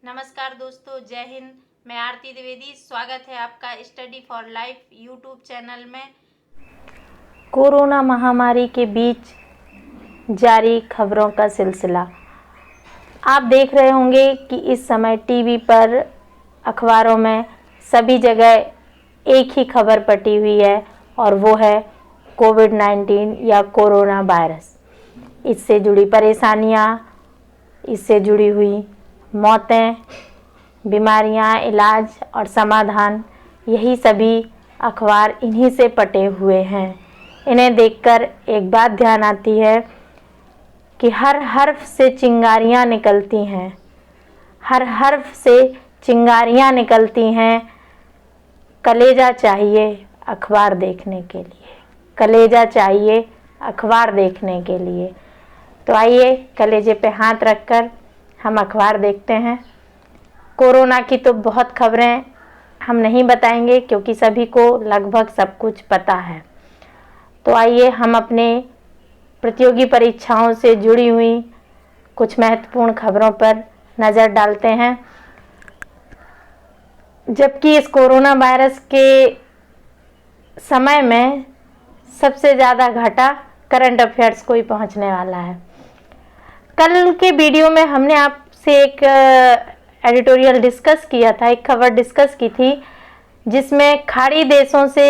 नमस्कार दोस्तों, जय हिंद। मैं आरती द्विवेदी। स्वागत है आपका study for life YouTube channel में। कोरोना महामारी के बीच जारी खबरों का सिलसिला। आप देख रहे होंगे कि इस समय टीवी पर, अखबारों में सभी जगह एक ही खबर पटी हुई है और वो है कोविड-19 या कोरोना वायरस। इससे जुड़ी परेशानियां, इससे जुड़ी हुई मौतें, बीमारियां, इलाज और समाधान, यही सभी अखबार इन्हीं से पटे हुए हैं। इन्हें देखकर एक बात ध्यान आती है कि हर हर्फ से चिंगारियां निकलती हैं, हर हर्फ से चिंगारियां निकलती हैं। कलेजा चाहिए अखबार देखने के लिए, कलेजा चाहिए अखबार देखने के लिए। तो आइए कलेजे पे हाथ रखकर हम अखबार देखते हैं। कोरोना की तो बहुत खबरें हम नहीं बताएंगे क्योंकि सभी को लगभग सब कुछ पता है। तो आइए हम अपने प्रतियोगी परीक्षाओं से जुड़ी हुई कुछ महत्वपूर्ण खबरों पर नज़र डालते हैं। जबकि इस कोरोना वायरस के समय में सबसे ज़्यादा घाटा करंट अफेयर्स को ही पहुंचने वाला है। कल के वीडियो में हमने आपसे एक एडिटोरियल डिस्कस किया था, एक खबर डिस्कस की थी जिसमें खाड़ी देशों से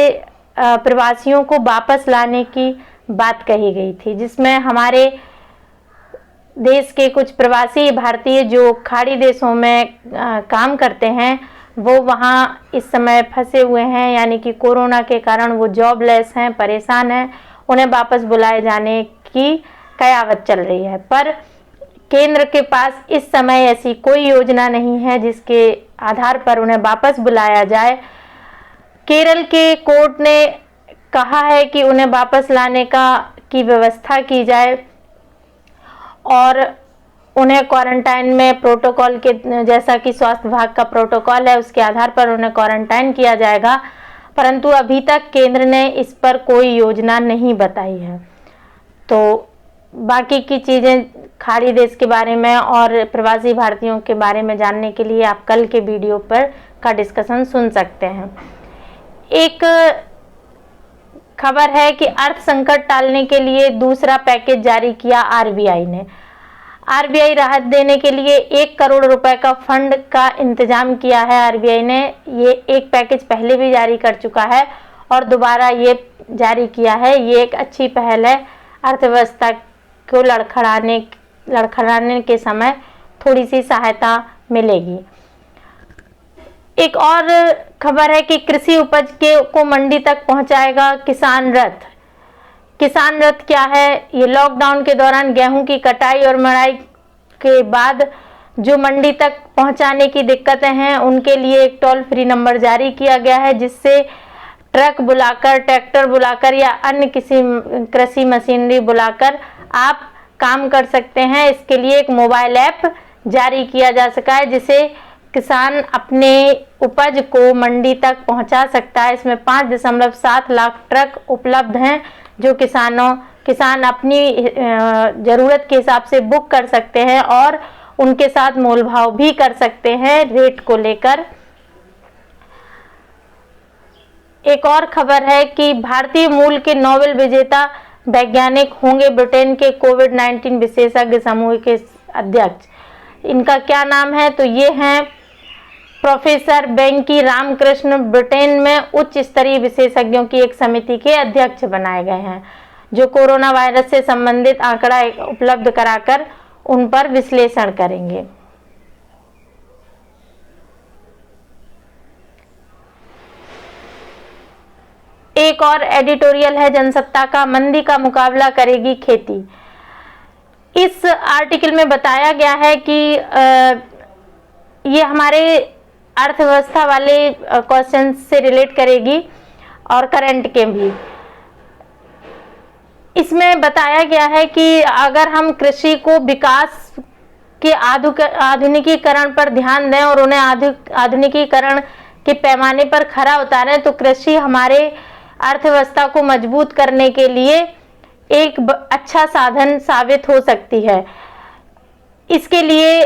प्रवासियों को वापस लाने की बात कही गई थी, जिसमें हमारे देश के कुछ प्रवासी भारतीय जो खाड़ी देशों में काम करते हैं वो वहाँ इस समय फंसे हुए हैं, यानी कि कोरोना के कारण वो जॉबलेस हैं, परेशान हैं। उन्हें वापस बुलाए जाने की कयावत चल रही है, पर केंद्र के पास इस समय ऐसी कोई योजना नहीं है जिसके आधार पर उन्हें वापस बुलाया जाए। केरल के कोर्ट ने कहा है कि उन्हें वापस लाने की व्यवस्था की जाए और उन्हें क्वारंटाइन में प्रोटोकॉल के जैसा कि स्वास्थ्य विभाग का प्रोटोकॉल है उसके आधार पर उन्हें क्वारंटाइन किया जाएगा। परंतु अभी तक केंद्र ने इस पर कोई योजना नहीं बताई है। तो बाकी की चीज़ें खाड़ी देश के बारे में और प्रवासी भारतीयों के बारे में जानने के लिए आप कल के वीडियो पर का डिस्कशन सुन सकते हैं। एक खबर है कि अर्थ संकट टालने के लिए दूसरा पैकेज जारी किया आरबीआई ने। आरबीआई राहत देने के लिए 1 करोड़ रुपए का फंड का इंतजाम किया है। आरबीआई ने ये एक पैकेज पहले भी जारी कर चुका है और दोबारा ये जारी किया है। ये एक अच्छी पहल है। अर्थव्यवस्था को लड़खड़ाने के समय थोड़ी सी सहायता मिलेगी। एक और खबर है कि कृषि उपज को मंडी तक पहुंचाएगा किसान रथ। किसान रथ क्या है? ये लॉकडाउन के दौरान गेहूं की कटाई और मढ़ाई के बाद जो मंडी तक पहुंचाने की दिक्कतें हैं उनके लिए एक टोल फ्री नंबर जारी किया गया है, जिससे ट्रक बुलाकर, ट्रैक्टर बुलाकर या अन्य किसी कृषि मशीनरी बुलाकर आप काम कर सकते हैं। इसके लिए एक मोबाइल ऐप जारी किया जा सका है जिसे किसान अपने उपज को मंडी तक पहुंचा सकता है। इसमें 5.7 लाख ट्रक उपलब्ध हैं जो किसान अपनी ज़रूरत के हिसाब से बुक कर सकते हैं और उनके साथ मोल भाव भी कर सकते हैं रेट को लेकर। एक और खबर है कि भारतीय मूल के नोबेल विजेता वैज्ञानिक होंगे ब्रिटेन के कोविड-19 विशेषज्ञ समूह के अध्यक्ष। इनका क्या नाम है? तो ये हैं प्रोफेसर वेंकी रामकृष्ण। ब्रिटेन में उच्च स्तरीय विशेषज्ञों की एक समिति के अध्यक्ष बनाए गए हैं जो कोरोना वायरस से संबंधित आंकड़ा उपलब्ध कराकर उन पर विश्लेषण करेंगे। एक और एडिटोरियल है जनसत्ता का, मंदी का मुकाबला करेगी खेती। इस आर्टिकल में बताया गया है कि ये हमारे अर्थव्यवस्था वाले क्वेश्चन से रिलेट करेगी और करंट के भी। इसमें बताया गया है कि अगर हम कृषि को विकास के आधुनिकीकरण पर ध्यान दें और उन्हें आधुनिकीकरण के पैमाने पर खरा उतारें तो कृषि हमारे अर्थव्यवस्था को मजबूत करने के लिए एक अच्छा साधन साबित हो सकती है। इसके लिए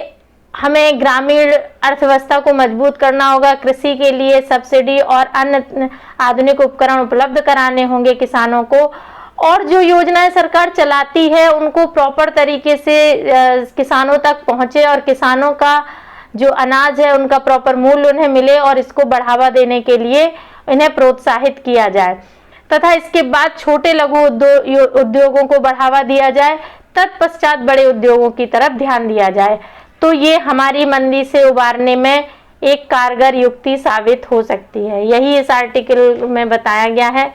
हमें ग्रामीण अर्थव्यवस्था को मजबूत करना होगा, कृषि के लिए सब्सिडी और अन्य आधुनिक उपकरण उपलब्ध कराने होंगे किसानों को, और जो योजनाएं सरकार चलाती है उनको प्रॉपर तरीके से किसानों तक पहुंचे और किसानों का जो अनाज है उनका प्रॉपर मूल्य उन्हें मिले और इसको बढ़ावा देने के लिए इन्हें प्रोत्साहित किया जाए, तथा इसके बाद छोटे लघु उद्योगों को बढ़ावा दिया जाए, तत्पश्चात बड़े उद्योगों की तरफ ध्यान दिया जाए। तो ये हमारी मंदी से उबारने में एक कारगर युक्ति साबित हो सकती है। यही इस आर्टिकल में बताया गया है।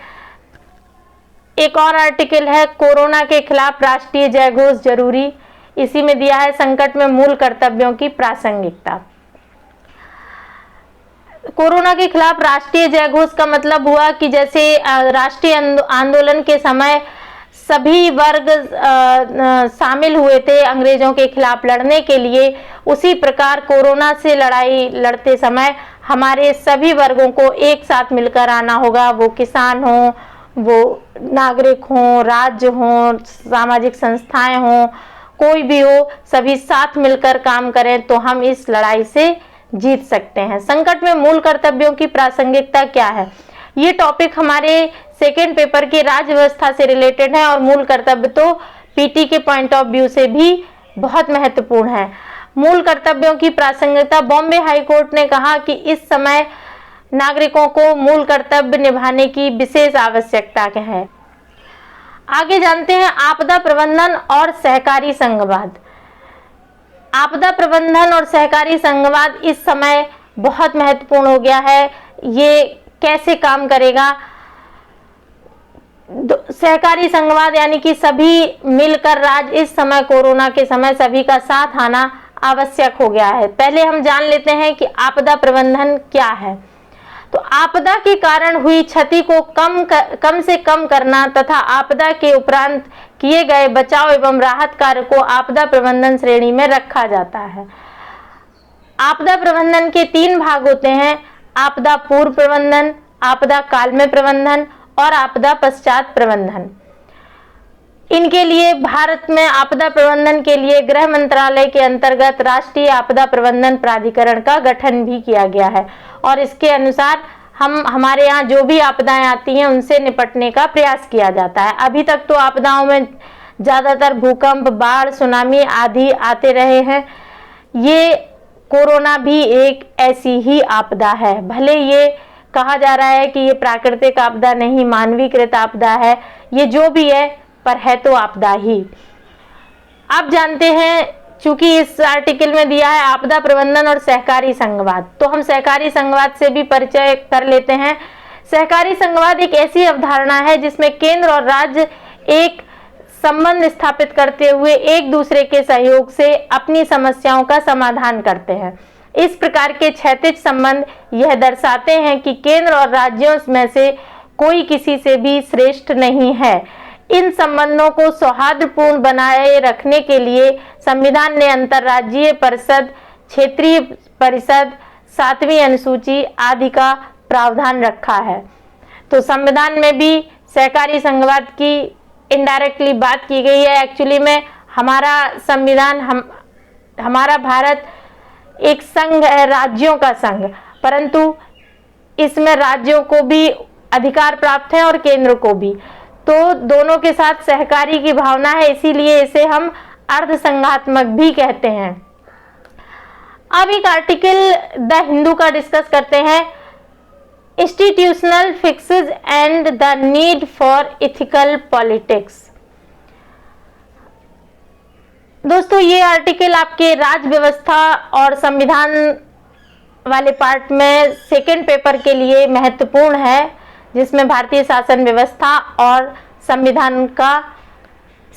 एक और आर्टिकल है, कोरोना के खिलाफ राष्ट्रीय जय घोष जरूरी। इसी में दिया है संकट में मूल कर्तव्यों की प्रासंगिकता। कोरोना के खिलाफ राष्ट्रीय जय घोष का मतलब हुआ कि जैसे राष्ट्रीय आंदोलन के समय सभी वर्ग शामिल हुए थे अंग्रेजों के खिलाफ लड़ने के लिए, उसी प्रकार कोरोना से लड़ाई लड़ते समय हमारे सभी वर्गों को एक साथ मिलकर आना होगा। वो किसान हो, वो नागरिक हो, राज्य हो, सामाजिक संस्थाएं हो, कोई भी हो, सभी साथ मिलकर काम करें तो हम इस लड़ाई से जीत सकते हैं। संकट में मूल कर्तव्यों की प्रासंगिकता क्या है? ये टॉपिक हमारे सेकेंड पेपर की राज्य व्यवस्था से रिलेटेड है और मूल कर्तव्य तो पीटी के पॉइंट ऑफ व्यू से भी बहुत महत्वपूर्ण है। मूल कर्तव्यों की प्रासंगिकता, बॉम्बे हाई कोर्ट ने कहा कि इस समय नागरिकों को मूल कर्तव्य निभाने की विशेष आवश्यकता है। आगे जानते हैं आपदा प्रबंधन और सहकारी संघवाद। आपदा प्रबंधन और सहकारी संघवाद इस समय बहुत महत्वपूर्ण हो गया है। ये कैसे काम करेगा? सहकारी संघवाद यानी कि सभी मिलकर राज्य इस समय कोरोना के समय सभी का साथ आना आवश्यक हो गया है। पहले हम जान लेते हैं कि आपदा प्रबंधन क्या है। तो आपदा के कारण हुई क्षति को कम से कम करना तथा आपदा के उपरांत किए गए बचाव एवं राहत कार्य को आपदा प्रबंधन श्रेणी में रखा जाता है। आपदा प्रबंधन के 3 भाग होते हैं: आपदा पूर्व प्रबंधन, आपदा काल में प्रबंधन और आपदा पश्चात प्रबंधन। इनके लिए भारत में आपदा प्रबंधन के लिए गृह मंत्रालय के अंतर्गत राष्ट्रीय आपदा प्रबंधन प्राधिकरण का गठन भी किया गया है और इसके अनुसार हमारे यहाँ जो भी आपदाएं आती हैं उनसे निपटने का प्रयास किया जाता है। अभी तक तो आपदाओं में ज़्यादातर भूकंप, बाढ़, सुनामी आदि आते रहे हैं। ये कोरोना भी एक ऐसी ही आपदा है। भले ये कहा जा रहा है कि ये प्राकृतिक आपदा नहीं, मानवीकृत आपदा है, ये जो भी है पर है तो आपदा ही। अब जानते हैं, चूंकि इस आर्टिकल में दिया है आपदा प्रबंधन और सहकारी संघवाद, तो हम सहकारी संघवाद से भी परिचय कर लेते हैं। सहकारी संघवाद एक ऐसी अवधारणा है जिसमें केंद्र और राज्य एक संबंध स्थापित करते हुए एक दूसरे के सहयोग से अपनी समस्याओं का समाधान करते हैं। इस प्रकार के क्षैतिज संबंध यह दर्शाते हैं कि केंद्र और राज्यों में से कोई किसी से भी श्रेष्ठ नहीं है। इन संबंधों को सौहार्दपूर्ण बनाए रखने के लिए संविधान ने अंतर्राज्यीय परिषद, क्षेत्रीय परिषद, 7वीं अनुसूची आदि का प्रावधान रखा है। तो संविधान में भी सहकारी संघवाद की इनडायरेक्टली बात की गई है। एक्चुअली में हमारा संविधान, हमारा भारत एक संघ है, राज्यों का संघ, परंतु इसमें राज्यों को भी अधिकार प्राप्त है और केंद्र को भी, तो दोनों के साथ सहकारी की भावना है, इसीलिए इसे हम अर्धसंघात्मक भी कहते हैं। अब एक आर्टिकल द हिंदू का डिस्कस करते हैं, institutional fixes and the need for ethical politics. दोस्तों, ये आर्टिकल आपके राज्य व्यवस्था और संविधान वाले पार्ट में सेकेंड पेपर के लिए महत्वपूर्ण है, जिसमें भारतीय शासन व्यवस्था और संविधान का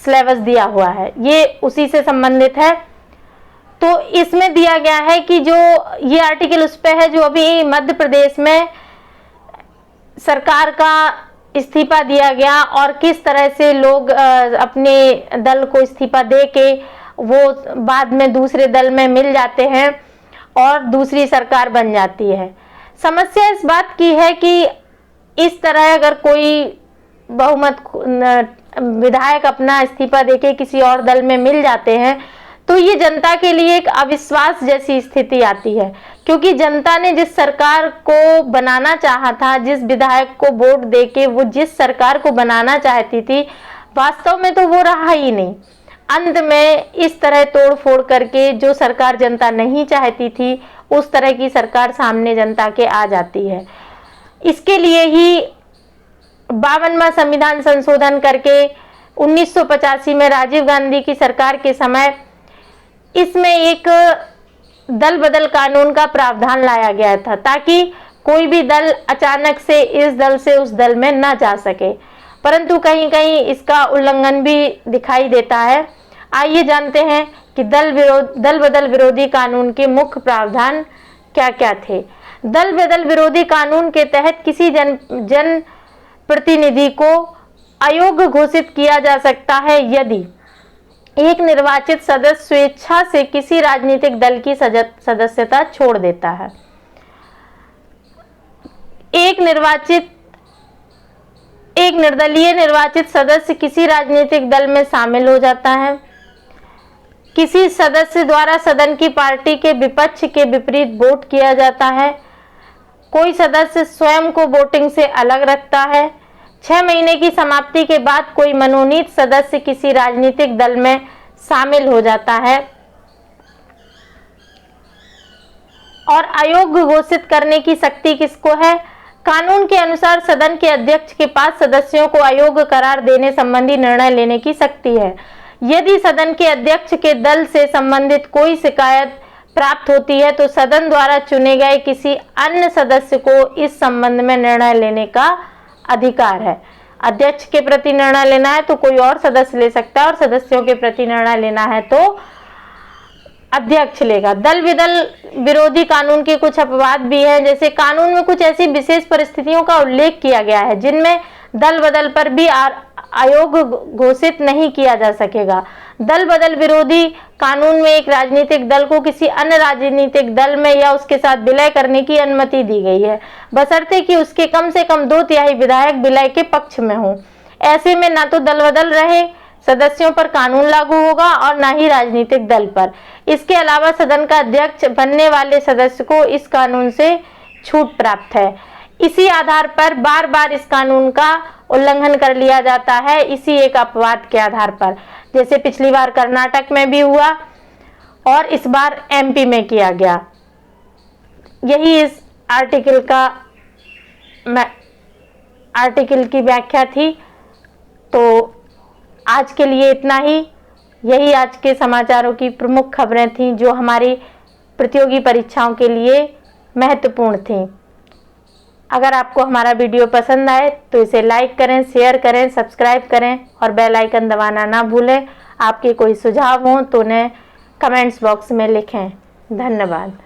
सिलेबस दिया हुआ है, ये उसी से संबंधित है। तो इसमें दिया गया है कि जो ये आर्टिकल उस पे है जो अभी मध्य प्रदेश में सरकार का इस्तीफा दिया गया और किस तरह से लोग अपने दल को इस्तीफा दे के वो बाद में दूसरे दल में मिल जाते हैं और दूसरी सरकार बन जाती है। समस्या इस बात की है कि इस तरह अगर कोई बहुमत विधायक अपना इस्तीफा देके किसी और दल में मिल जाते हैं तो ये जनता के लिए एक अविश्वास जैसी स्थिति आती है, क्योंकि जनता ने जिस सरकार को बनाना चाहा था, जिस विधायक को वोट देके वो जिस सरकार को बनाना चाहती थी, वास्तव में तो वो रहा ही नहीं। अंत में इस तरह तोड़ फोड़ करके जो सरकार जनता नहीं चाहती थी, उस तरह की सरकार सामने जनता के आ जाती है। इसके लिए ही 52वां संविधान संशोधन करके 1985 में राजीव गांधी की सरकार के समय इसमें एक दल बदल कानून का प्रावधान लाया गया था, ताकि कोई भी दल अचानक से इस दल से उस दल में ना जा सके, परंतु कहीं कहीं इसका उल्लंघन भी दिखाई देता है। आइए जानते हैं कि दल बदल विरोधी कानून के मुख्य प्रावधान क्या क्या थे। दल बदल विरोधी कानून के तहत किसी जन प्रतिनिधि को अयोग्य घोषित किया जा सकता है यदि एक निर्वाचित सदस्य स्वेच्छा से किसी राजनीतिक दल की सदस्यता छोड़ देता है। एक निर्दलीय निर्वाचित सदस्य किसी राजनीतिक दल में शामिल हो जाता है। किसी सदस्य द्वारा सदन की पार्टी के विपक्ष के विपरीत वोट किया जाता है। कोई सदस्य स्वयं को वोटिंग से अलग रखता है। 6 महीने की समाप्ति के बाद कोई मनोनीत सदस्य किसी राजनीतिक दल में शामिल हो जाता है। और अयोग्य घोषित करने की शक्ति किसको है? कानून के अनुसार सदन के अध्यक्ष के पास सदस्यों को अयोग्य करार देने संबंधी निर्णय लेने की शक्ति है। यदि सदन के अध्यक्ष के दल से संबंधित कोई शिकायत प्राप्त होती है तो सदन द्वारा चुने गए किसी अन्य सदस्य को इस संबंध में निर्णय लेने का अधिकार है। अध्यक्ष के प्रति निर्णय लेना है तो कोई और सदस्य ले सकता है, और सदस्यों के प्रति निर्णय लेना है तो अध्यक्ष लेगा। दल बदल विरोधी कानून के कुछ अपवाद भी हैं, जैसे कानून में कुछ ऐसी विशेष परिस्थितियों का उल्लेख किया गया है जिनमें दल बदल पर भी अयोग्य घोषित नहीं किया जा सकेगा। दल बदल विरोधी कानून में एक राजनीतिक दल को किसी अन्य राजनीतिक दल में या उसके साथ विलय करने की अनुमति दी गई है, बशर्ते कि उसके कम से कम 2/3 विधायक विलय के पक्ष में हों। ऐसे में ना तो दल बदल रहे सदस्यों पर कानून लागू होगा और ना ही राजनीतिक दल पर। इसके अलावा सदन का अध्यक्ष बनने वाले सदस्य को इस कानून से छूट प्राप्त है। इसी आधार पर बार बार इस कानून का उल्लंघन कर लिया जाता है, इसी एक अपवाद के आधार पर, जैसे पिछली बार कर्नाटक में भी हुआ और इस बार एमपी में किया गया। यही इस आर्टिकल की व्याख्या थी। तो आज के लिए इतना ही। यही आज के समाचारों की प्रमुख खबरें थीं जो हमारी प्रतियोगी परीक्षाओं के लिए महत्वपूर्ण थीं। अगर आपको हमारा वीडियो पसंद आए तो इसे लाइक करें, शेयर करें, सब्सक्राइब करें और बेल आइकन दबाना ना भूलें। आपके कोई सुझाव हों तो उन्हें कमेंट्स बॉक्स में लिखें। धन्यवाद।